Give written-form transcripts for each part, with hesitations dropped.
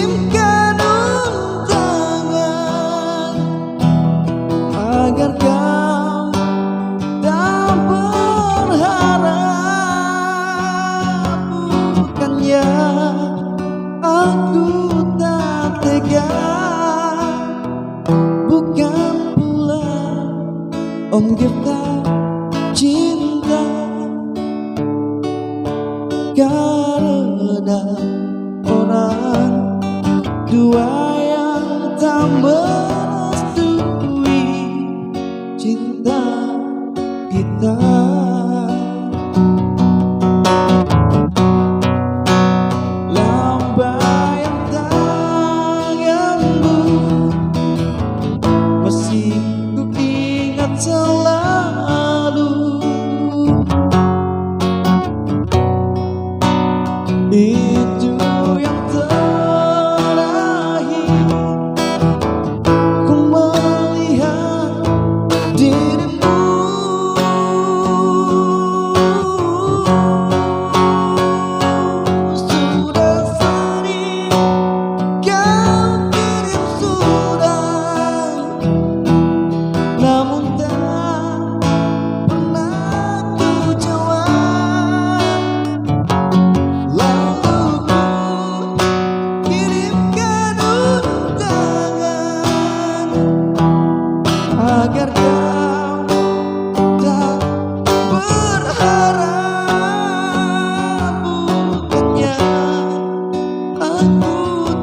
kirimkan undangan agar kau tak berharap. Bukannya aku tak tega, bukan pula Om kita cinta, karena orang dua yang tak merestui cinta kita. Lambaian tanganmu masih ku ingat selalu. Itu yang terakhir ku melihat dirimu. Sudah sering kau kirim surat, namun tak pernah ku jawab. Agar kau tak berharap. Bukannya aku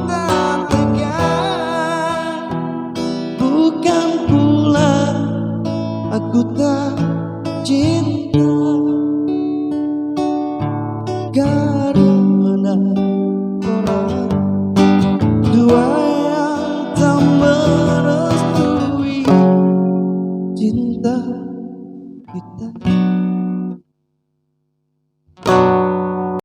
tak tega, bukan pula aku tak cinta, karena orang dua yang tak merestui cinta kita.